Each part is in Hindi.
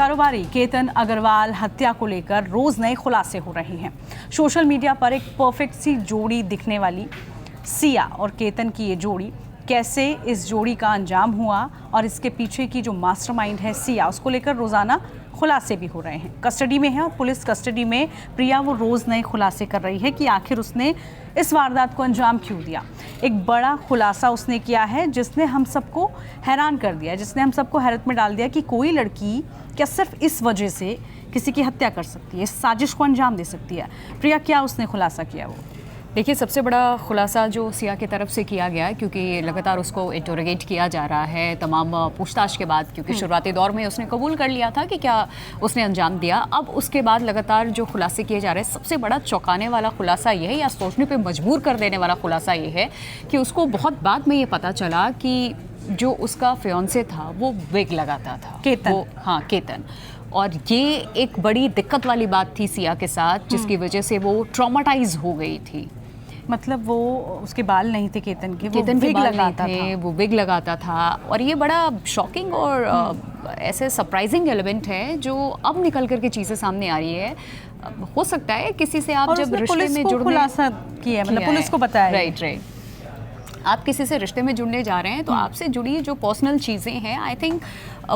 कारोबारी केतन अग्रवाल हत्या को लेकर रोज नए खुलासे हो रहे हैं। सोशल मीडिया पर एक परफेक्ट सी जोड़ी दिखने वाली सिया और केतन की ये जोड़ी, कैसे इस जोड़ी का अंजाम हुआ और इसके पीछे की जो मास्टरमाइंड है सिया, उसको लेकर रोजाना खुलासे भी हो रहे हैं। कस्टडी में है और पुलिस कस्टडी में प्रिया वो रोज नए खुलासे कर रही है कि आखिर उसने इस वारदात को अंजाम क्यों दिया। एक बड़ा खुलासा उसने किया है जिसने हम सबको हैरान कर दिया, जिसने हम सबको हैरत में डाल दिया कि कोई लड़की क्या सिर्फ इस वजह से किसी की हत्या कर सकती है, इस साजिश को अंजाम दे सकती है। प्रिया, क्या उसने खुलासा किया? वो देखिए, सबसे बड़ा खुलासा जो सिया की तरफ से किया गया है, क्योंकि लगातार उसको इंटरोगेट किया जा रहा है तमाम पूछताछ के बाद, क्योंकि शुरुआती दौर में उसने कबूल कर लिया था कि क्या उसने अंजाम दिया। अब उसके बाद लगातार जो खुलासे किए जा रहे हैं, सबसे बड़ा चौंकाने वाला खुलासा ये है या सोचने पे मजबूर कर देने वाला खुलासा ये है कि उसको बहुत बाद में ये पता चला कि जो उसका फियांसे था वो विग लगाता था, केतन। हाँ, केतन। और ये एक बड़ी दिक्कत वाली बात थी सिया के साथ, जिसकी वजह से वो ट्रॉमाटाइज हो गई थी। मतलब वो उसके बाल नहीं थे केतन के, वो केतन के विग बाल लगाता नहीं थे, था। वो विग लगाता था। और ये बड़ा शॉकिंग और ऐसे सरप्राइजिंग एलिमेंट है जो अब निकल करके चीज़ें सामने आ रही है। हो सकता है किसी से आप जब रिश्ते में जुड़ने खुलासा किया है, मतलब पुलिस को बताया। राइट। आप किसी से रिश्ते में जुड़ने जा रहे हैं तो आपसे जुड़ी जो पर्सनल चीज़ें हैं, आई थिंक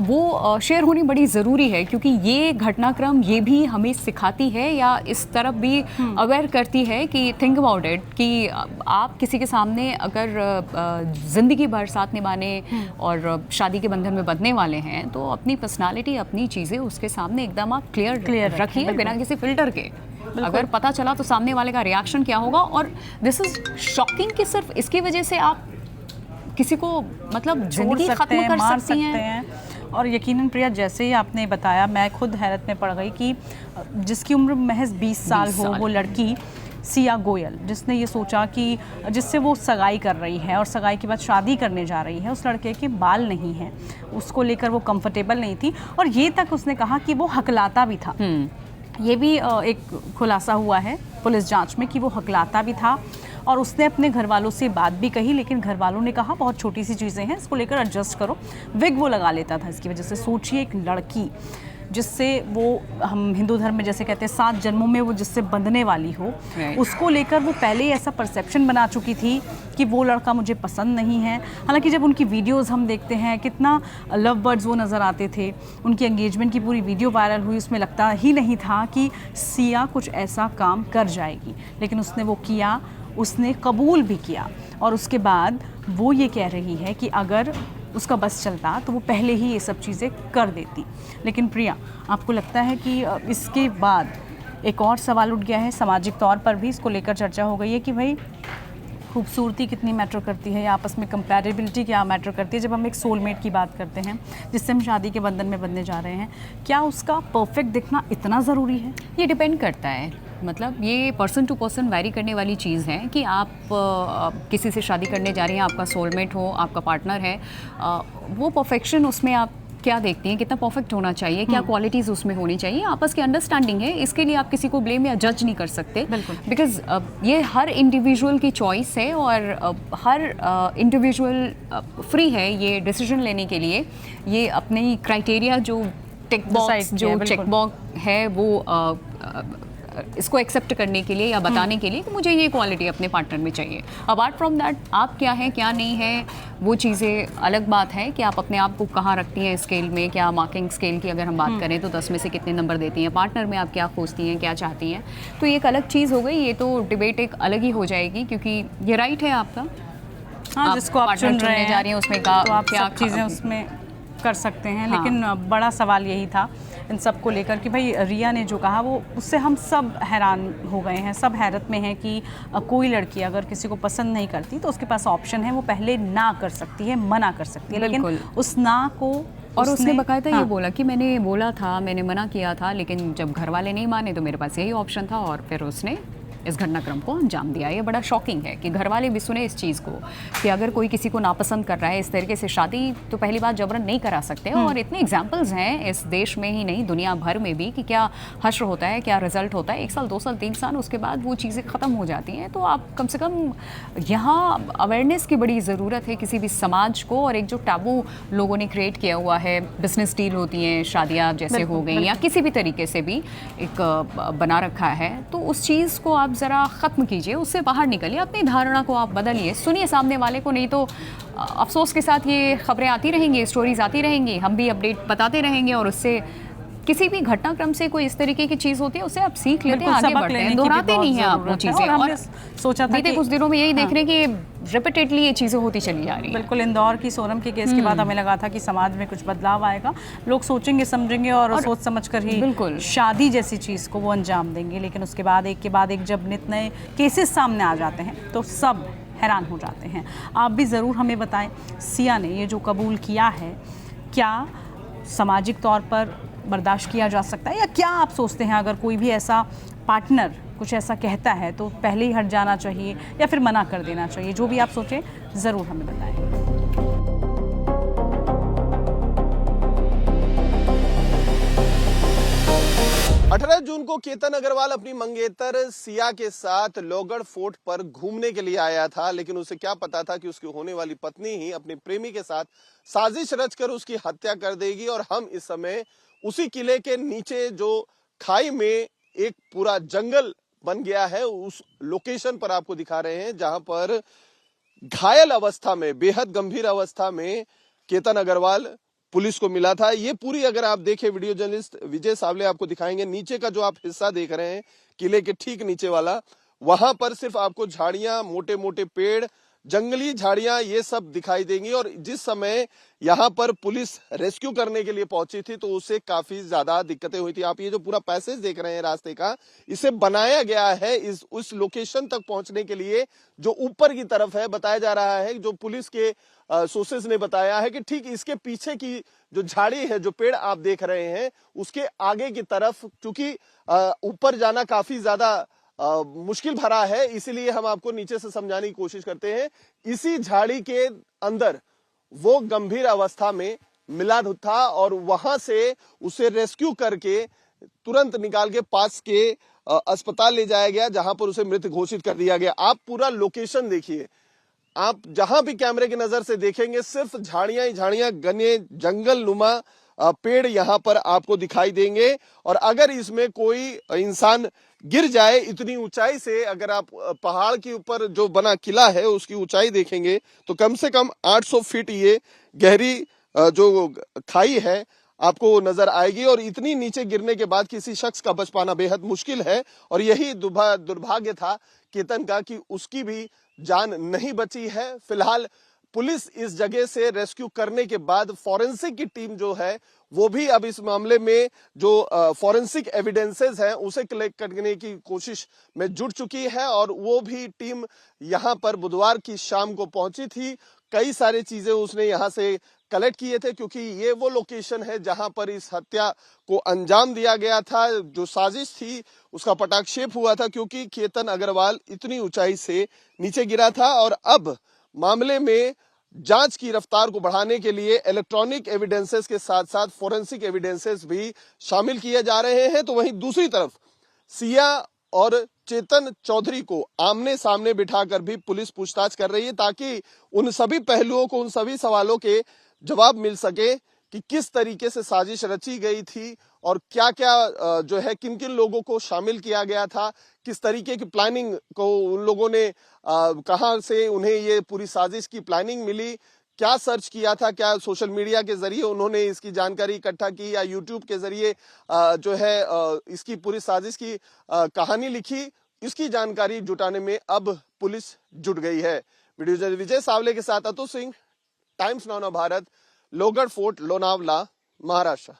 वो शेयर होनी बड़ी ज़रूरी है, क्योंकि ये घटनाक्रम ये भी हमें सिखाती है या इस तरफ भी अवेयर करती है कि थिंक अबाउट इट, कि आप किसी के सामने अगर ज़िंदगी भर साथ निभाने और शादी के बंधन में बंधने वाले हैं तो अपनी पर्सनालिटी, अपनी चीज़ें उसके सामने एकदम आप क्लियर रखिए, बिना किसी फिल्टर के। अगर पता चला तो सामने वाले का रिएक्शन क्या होगा। और दिस इज शॉकिंग कि सिर्फ इसकी वजह से आप किसी को मतलब जिंदगी खत्म कर सकती हैं। और यकीनन प्रिया, जैसे ही आपने बताया, मैं खुद हैरत में पड़ गई कि जिसकी उम्र महज 20 साल हो, वो लड़की सिया गोयल, जिसने ये सोचा कि जिससे वो सगाई कर रही है और सगाई के बाद शादी करने जा रही है, उस लड़के के बाल नहीं हैं, उसको लेकर वो कंफर्टेबल नहीं थी। और ये तक उसने कहा कि वो हकलाता भी था। ये भी एक खुलासा हुआ है पुलिस जांच में कि वो हकलाता भी था। और उसने अपने घर वालों से बात भी कही, लेकिन घर वालों ने कहा बहुत छोटी सी चीज़ें हैं, इसको लेकर एडजस्ट करो। विग वो लगा लेता था इसकी वजह से। सोचिए, एक लड़की जिससे वो, हम हिंदू धर्म में जैसे कहते हैं 7 जन्मों में वो जिससे बंधने वाली हो, उसको लेकर वो पहले ऐसा परसेप्शन बना चुकी थी कि वो लड़का मुझे पसंद नहीं है। हालांकि जब उनकी वीडियोस हम देखते हैं, कितना लव बर्ड्स वो नज़र आते थे। उनकी एंगेजमेंट की पूरी वीडियो वायरल हुई, उसमें लगता ही नहीं था कि सिया कुछ ऐसा काम कर जाएगी, लेकिन उसने वो किया, उसने कबूल भी किया। और उसके बाद वो ये कह रही है कि अगर उसका बस चलता तो वो पहले ही ये सब चीज़ें कर देती। लेकिन प्रिया, आपको लगता है कि इसके बाद एक और सवाल उठ गया है, सामाजिक तौर पर भी इसको लेकर चर्चा हो गई है कि भाई खूबसूरती कितनी मैटर करती है या आपस में कंपैटिबिलिटी क्या मैटर करती है। जब हम एक सोलमेट की बात करते हैं जिससे हम शादी के बंधन में बंधने जा रहे हैं, क्या उसका परफेक्ट दिखना इतना ज़रूरी है? ये डिपेंड करता है, मतलब ये पर्सन टू पर्सन वैरी करने वाली चीज़ है कि आप किसी से शादी करने जा रही हैं, आपका सोलमेट हो, आपका पार्टनर है, वो परफेक्शन उसमें आप क्या देखती हैं, कितना परफेक्ट होना चाहिए, क्या क्वालिटीज़ उसमें होनी चाहिए, आपस की अंडरस्टैंडिंग है। इसके लिए आप किसी को ब्लेम या जज नहीं कर सकते, बिकॉज ये हर इंडिविजुअल की चॉइस है और हर इंडिविजुअल फ्री है ये डिसीजन लेने के लिए। ये अपनी क्राइटेरिया जो टिक बॉक्स, जो चेक बॉक्स है, वो इसको एक्सेप्ट करने के लिए या बताने के लिए कि मुझे ये क्वालिटी अपने पार्टनर में चाहिए। अपार्ट फ्रॉम दैट, आप क्या हैं क्या नहीं है, वो चीज़ें अलग बात है कि आप अपने आप को कहाँ रखती हैं स्केल में। क्या मार्किंग स्केल की अगर हम बात करें तो 10 में से कितने नंबर देती हैं, पार्टनर में आप क्या खोजती हैं, क्या चाहती हैं, तो ये एक अलग चीज़ हो गई। ये तो डिबेट एक अलग ही हो जाएगी, क्योंकि ये राइट है आपका। हाँ, जिसको आप चुन रहे जा रही हैं उसमें तो आप क्या चीज़ें उसमें कर सकते हैं। हाँ। लेकिन बड़ा सवाल यही था इन सब को लेकर कि भाई रिया ने जो कहा, वो उससे हम सब हैरान हो गए हैं, सब हैरत में हैं कि कोई लड़की अगर किसी को पसंद नहीं करती तो उसके पास ऑप्शन है, वो पहले ना कर सकती है, मना कर सकती है। लेकिन उस ना को, और उसने बकायदा ये बोला कि मैंने बोला था, मैंने मना किया था, लेकिन जब घर वाले नहीं माने तो मेरे पास यही ऑप्शन था, और फिर उसने इस घटनाक्रम को अंजाम दिया। ये बड़ा शॉकिंग है कि घर वाले भी सुने इस चीज़ को कि अगर कोई किसी को नापसंद कर रहा है इस तरीके से शादी, तो पहली बात जबरन नहीं करा सकते। और इतने एग्जाम्पल्स हैं इस देश में ही नहीं दुनिया भर में भी कि क्या हश्र होता है, क्या रिजल्ट होता है। 1 साल 2 साल 3 साल उसके बाद वो चीज़ें ख़त्म हो जाती हैं। तो आप कम से कम यहाँ अवेयरनेस की बड़ी ज़रूरत है किसी भी समाज को। और एक जो टैबू लोगों ने क्रिएट किया हुआ है, बिजनेस डील होती हैं, शादियाँ जैसे हो गई या किसी भी तरीके से भी एक बना रखा है, तो उस चीज़ को आप ज़रा ख़त्म कीजिए, उससे बाहर निकलिए, अपनी धारणा को आप बदलिए, सुनिए सामने वाले को। नहीं तो अफसोस के साथ ये खबरें आती रहेंगी, स्टोरीज आती रहेंगी, हम भी अपडेट बताते रहेंगे और उससे किसी भी घटनाक्रम से कोई इस तरीके की चीज़ होती है उससे आप सीख लेते हैं, आगे बढ़ते हैं, दोहराते नहीं हैं आप वो चीज़ें। और सोचा था बीते कुछ दिनों में यही देख रहे हैं कि रिपीटेडली ये चीज़ें होती चली जा रही हैं। बिल्कुल, इंदौर की सोनम के केस के बाद हमें लगा था कि समाज में कुछ बदलाव आएगा, लोग सोचेंगे समझेंगे और सोच समझ कर ही बिल्कुल शादी जैसी चीज़ को वो अंजाम देंगे। लेकिन उसके बाद एक के बाद एक जब नित नए केसेस सामने आ जाते हैं तो सब हैरान हो जाते हैं। आप भी ज़रूर हमें बताएं, सिया ने ये जो कबूल किया है, क्या सामाजिक तौर पर बर्दाश्त किया जा सकता है, या क्या आप सोचते हैं अगर कोई भी ऐसा पार्टनर कुछ ऐसा कहता है तो पहले ही हट जाना चाहिए या फिर मना कर देना चाहिए? जो भी आप सोचें ज़रूर हमें बताएं। 18 जून को केतन अग्रवाल अपनी मंगेतर सिया के साथ लोहगढ़ फोर्ट पर घूमने के लिए आया था, लेकिन उसे क्या पता था कि उसकी होने वाली पत्नी ही अपने प्रेमी के साथ साजिश रचकर उसकी हत्या कर देगी। और हम इस समय उसी किले के नीचे जो खाई में एक पूरा जंगल बन गया है, उस लोकेशन पर आपको दिखा रहे हैं, जहां पर घायल अवस्था में, बेहद गंभीर अवस्था में केतन अग्रवाल पुलिस को मिला था। ये पूरी अगर आप देखें, वीडियो जर्नलिस्ट विजय सावले आपको दिखाएंगे। नीचे का जो आप हिस्सा देख रहे हैं किले के ठीक नीचे वाला, वहां पर सिर्फ आपको झाड़ियां, मोटे मोटे पेड़, जंगली झाड़ियां, ये सब दिखाई देंगी। और जिस समय यहां पर पुलिस रेस्क्यू करने के लिए पहुंची थी तो उससे काफी ज्यादा दिक्कतें हुई थी। आप ये जो पूरा पैसेज देख रहे हैं रास्ते का, इसे बनाया गया है उस लोकेशन तक पहुंचने के लिए जो ऊपर की तरफ है। बताया जा रहा है, जो पुलिस के सोर्सेज ने बताया है कि ठीक इसके पीछे की जो झाड़ी है, जो पेड़ आप देख रहे हैं, उसके आगे की तरफ, क्योंकि ऊपर जाना काफी ज्यादा मुश्किल भरा है, इसीलिए हम आपको नीचे से समझाने की कोशिश करते हैं। इसी झाड़ी के अंदर वो गंभीर अवस्था में मिला था और वहां से उसे रेस्क्यू करके तुरंत निकाल के पास के अस्पताल ले जाया गया, जहां पर उसे मृत घोषित कर दिया गया। आप पूरा लोकेशन देखिए, आप जहां भी कैमरे की नजर से देखेंगे सिर्फ झाड़ियां ही झाड़ियां, घने जंगल नुमा पेड़ यहां पर आपको दिखाई देंगे। और अगर इसमें कोई इंसान गिर जाए इतनी ऊंचाई से, अगर आप पहाड़ के ऊपर जो बना किला है उसकी ऊंचाई देखेंगे तो कम से कम 800 फीट ये गहरी जो खाई है आपको नजर आएगी। और इतनी नीचे गिरने के बाद किसी शख्स का बच पाना बेहद मुश्किल है। और यही दुर्भाग्य था केतन का कि उसकी भी जान नहीं बची है। फिलहाल पुलिस इस जगह से रेस्क्यू करने के बाद फॉरेंसिक की टीम जो है वो भी अब इस मामले में जो फॉरेंसिक एविडेंसेस हैं उसे कलेक्ट करने की कोशिश में जुट चुकी है। और वो भी टीम यहां पर बुधवार की शाम को पहुंची थी। कई सारी चीजें उसने यहां से कलेक्ट किए थे, क्योंकि ये वो लोकेशन है जहां पर इस हत्या को अंजाम दिया गया था। जो साजिश थी उसका पटाक्षेप हुआ था, क्योंकि केतन अग्रवाल इतनी ऊंचाई से नीचे गिरा था। और अब मामले में जांच की रफ्तार को बढ़ाने के लिए इलेक्ट्रॉनिक एविडेंसेस के साथ साथ फोरेंसिक एविडेंसेस भी शामिल किए जा रहे हैं। तो वहीं दूसरी तरफ सिया और चेतन चौधरी को आमने सामने बिठाकर भी पुलिस पूछताछ कर रही है, ताकि उन सभी पहलुओं को, उन सभी सवालों के जवाब मिल सके कि किस तरीके से साजिश रची गई थी और क्या क्या जो है किन किन लोगों को शामिल किया गया था, किस तरीके की प्लानिंग को उन लोगों ने कहां से उन्हें ये पूरी साजिश की प्लानिंग मिली, क्या सर्च किया था, क्या सोशल मीडिया के जरिए उन्होंने इसकी जानकारी इकट्ठा की या यूट्यूब के जरिए जो है इसकी पूरी साजिश की कहानी लिखी। इसकी जानकारी जुटाने में अब पुलिस जुट गई है। वीडियो जर्नलिस्ट विजय सावले के साथ Atul Singh, Times Now Bharat, Lohagad fort, Lonavala, Maharashtra.